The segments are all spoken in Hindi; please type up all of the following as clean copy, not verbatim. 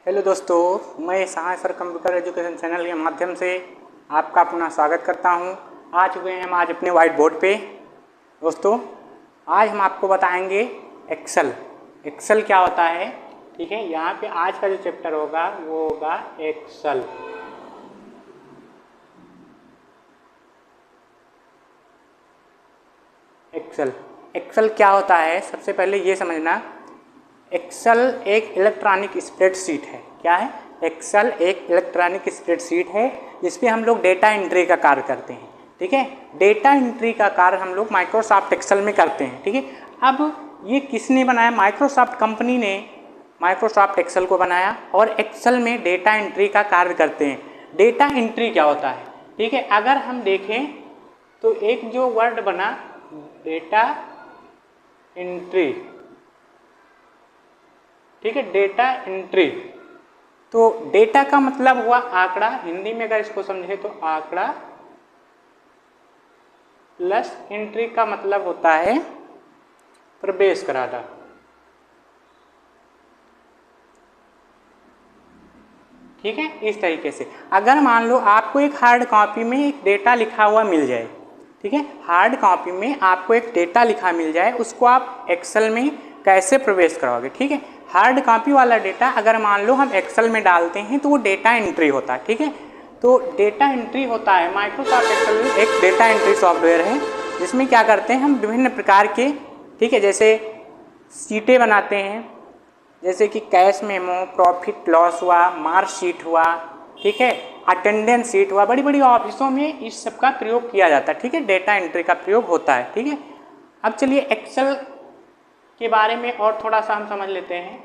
हेलो दोस्तों, मैं Saha sir computer education channel के माध्यम से आपका पुनः स्वागत करता हूं। आ चुके हैं हम आज अपने वाइट बोर्ड पे। दोस्तों, आज हम आपको बताएंगे एक्सेल। एक्सेल क्या होता है, ठीक है। यहाँ पे आज का जो चैप्टर होगा वो होगा एक्सेल। एक्सेल एक्सेल क्या होता है, सबसे पहले ये समझना। एक्सेल एक इलेक्ट्रॉनिक स्प्रेडशीट है। क्या है? एक्सेल एक इलेक्ट्रॉनिक स्प्रेडशीट है जिसपे हम लोग डेटा एंट्री का कार्य करते हैं, ठीक है। डेटा एंट्री का कार्य हम लोग माइक्रोसॉफ्ट एक्सेल में करते हैं, ठीक है। अब ये किसने बनाया? माइक्रोसॉफ्ट कंपनी ने माइक्रोसॉफ्ट एक्सेल को बनाया और एक्सेल में डेटा एंट्री का कार्य करते हैं। डेटा एंट्री क्या होता है, ठीक है। अगर हम देखें तो एक जो वर्ड बना डेटा एंट्री, ठीक है, डेटा एंट्री। तो डेटा का मतलब हुआ आंकड़ा, हिंदी में अगर इसको समझे तो आंकड़ा, प्लस एंट्री का मतलब होता है प्रवेश कराना। ठीक है, इस तरीके से अगर मान लो आपको एक हार्ड कॉपी में एक डेटा लिखा हुआ मिल जाए, ठीक है, हार्ड कॉपी में आपको एक डेटा लिखा मिल जाए, उसको आप एक्सेल में कैसे प्रवेश कराओगे? ठीक है, हार्ड कॉपी वाला डेटा अगर मान लो हम एक्सेल में डालते हैं तो वो डेटा एंट्री होता है, ठीक है। तो डेटा एंट्री होता है, माइक्रोसॉफ्ट एक्सेल एक डेटा एंट्री सॉफ्टवेयर है जिसमें क्या करते हैं हम विभिन्न प्रकार के, ठीक है, जैसे शीटें बनाते हैं, जैसे कि कैश मेमो, प्रॉफिट लॉस हुआ, मार्कशीट हुआ, ठीक है, अटेंडेंस शीट हुआ। बड़ी बड़ी ऑफिसों में इस सब का प्रयोग किया जाता है, ठीक है, डेटा एंट्री का प्रयोग होता है, ठीक है। अब चलिए एक्सेल के बारे में और थोड़ा सा हम समझ लेते हैं,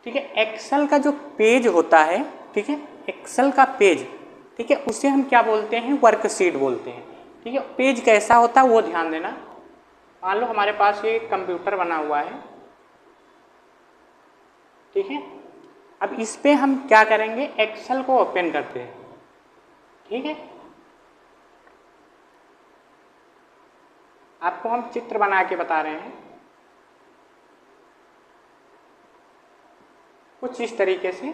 ठीक है। एक्सेल का जो पेज होता है, ठीक है, एक्सेल का पेज, ठीक है, उसे हम क्या बोलते हैं? वर्कशीट बोलते हैं, ठीक है। पेज कैसा होता है वो ध्यान देना। मान लो हमारे पास ये कंप्यूटर बना हुआ है, ठीक है। अब इस पे हम क्या करेंगे? एक्सेल को ओपन करते हैं, ठीक है। आपको हम चित्र बना के बता रहे हैं कुछ इस तरीके से,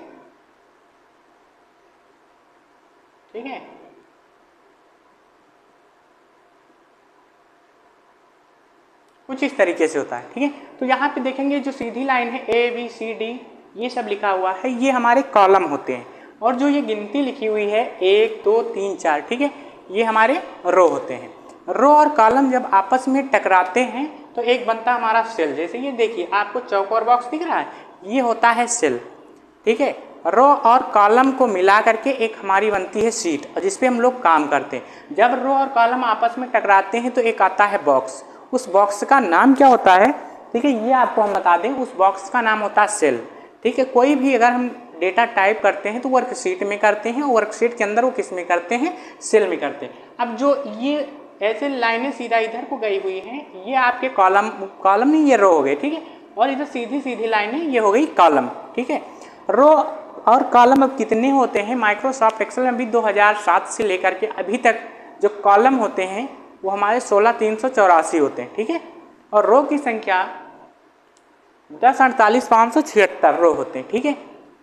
ठीक है। कुछ इस तरीके से होता है, ठीक है। तो यहाँ पे देखेंगे जो सीधी लाइन है ABCD ये सब लिखा हुआ है, ये हमारे कॉलम होते हैं। और जो ये गिनती लिखी हुई है 1 2 3 4, ठीक है, ये हमारे रो होते हैं। रो और कॉलम जब आपस में टकराते हैं तो एक बनता है हमारा सेल। जैसे ये देखिए, आपको चौकोर बॉक्स दिख रहा है, ये होता है सेल, ठीक है। रो और कॉलम को मिला करके एक हमारी बनती है शीट, और जिसपे हम लोग काम करते हैं। जब रो और कॉलम आपस में टकराते हैं तो एक आता है बॉक्स। उस बॉक्स का नाम क्या होता है, ठीक है, ये आपको हम बता दें। उस बॉक्स का नाम होता है सेल, ठीक है। कोई भी अगर हम डेटा टाइप करते हैं तो वर्कशीट में करते हैं, वर्कशीट के अंदर वो किस में करते हैं? सेल में करते हैं। अब जो ये ऐसे लाइनें सीधा इधर को गई हुई हैं, ये आपके कॉलम नहीं, ये रो हो गए, ठीक है। और इधर सीधी सीधी लाइनें, ये हो गई कॉलम, ठीक है। रो और कॉलम अब कितने होते हैं? माइक्रोसॉफ्ट एक्सेल में भी 2007 से लेकर के अभी तक जो कॉलम होते हैं वो हमारे 16384 होते हैं, ठीक है। और रो की संख्या 1048,576 रो होते हैं, ठीक है।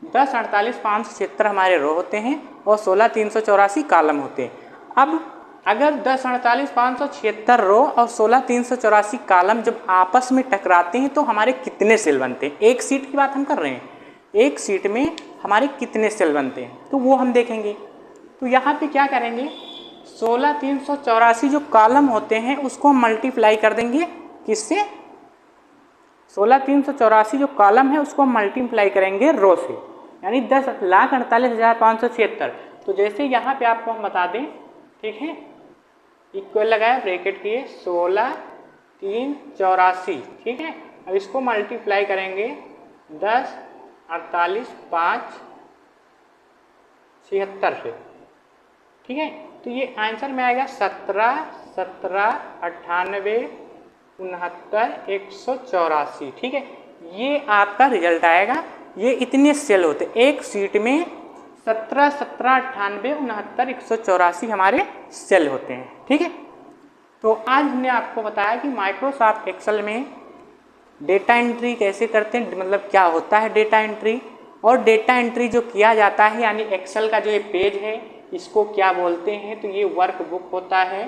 1048,576 हमारे रो होते हैं और 16,384 कॉलम होते हैं। अब अगर 1048,576 रो और 16,384 कॉलम जब आपस में टकराते हैं तो हमारे कितने सेल बनते हैं? एक सीट की बात हम कर रहे हैं, एक सीट में हमारे कितने सेल बनते हैं तो वो हम देखेंगे। तो यहाँ पे क्या करेंगे? 16,384 जो कॉलम होते हैं उसको हम मल्टीप्लाई कर देंगे किससे? 16,384 जो कॉलम है उसको हम मल्टीप्लाई करेंगे रो से, यानी 10,48,576। तो जैसे यहाँ पे आपको हम बता दें, ठीक है, इक्वल लगाया, ब्रैकेट किए, 16,384, ठीक है। अब इसको मल्टीप्लाई करेंगे 10,48,576 से, ठीक है। तो ये आंसर में आएगा 17, 17, 98, 69, 184, ठीक है। ये आपका रिजल्ट आएगा। ये इतने सेल होते, एक सीट में 17, 17, 98, 69, 184 हमारे सेल होते हैं, ठीक है। तो आज हमने आपको बताया कि माइक्रोसॉफ्ट एक्सेल में डेटा एंट्री कैसे करते हैं, मतलब क्या होता है डेटा एंट्री, और डेटा एंट्री जो किया जाता है यानी एक्सेल का जो ये पेज है इसको क्या बोलते हैं, तो ये वर्कबुक होता है,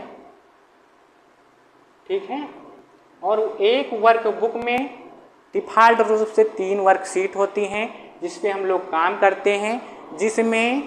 ठीक है। और एक वर्कबुक में डिफ़ॉल्ट रूप से 3 वर्कशीट होती हैं जिस पे हम लोग काम करते हैं, जिसमें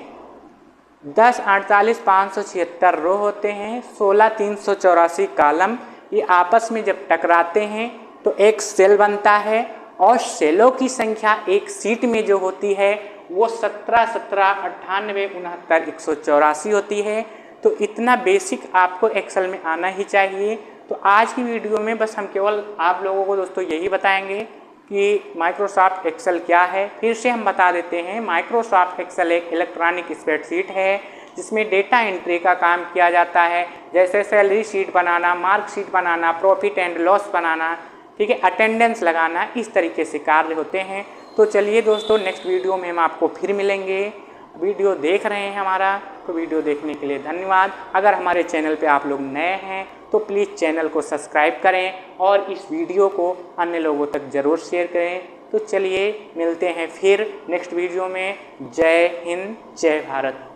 10 48 576 रो होते हैं, 16 384 कॉलम। ये आपस में जब टकराते हैं तो एक सेल बनता है और सेलों की संख्या एक सीट में जो होती है वो 17 17 98 69 184 होती है। तो इतना बेसिक आपको एक्सेल में आना ही चाहिए। तो आज की वीडियो में बस हम केवल आप लोगों को दोस्तों यही बताएंगे कि माइक्रोसॉफ्ट एक्सेल क्या है। फिर से हम बता देते हैं, माइक्रोसॉफ्ट एक्सेल एक इलेक्ट्रॉनिक स्प्रेडशीट है जिसमें डेटा एंट्री का काम किया जाता है, जैसे सैलरी शीट बनाना, मार्क शीट बनाना, प्रॉफिट एंड लॉस बनाना, ठीक है, अटेंडेंस लगाना, इस तरीके से कार्य होते हैं। तो चलिए दोस्तों, नेक्स्ट वीडियो में हम आपको फिर मिलेंगे। वीडियो देख रहे हैं हमारा, तो वीडियो देखने के लिए धन्यवाद। अगर हमारे चैनल पे आप लोग नए हैं तो प्लीज़ चैनल को सब्सक्राइब करें और इस वीडियो को अन्य लोगों तक ज़रूर शेयर करें। तो चलिए मिलते हैं फिर नेक्स्ट वीडियो में। जय हिंद, जय भारत।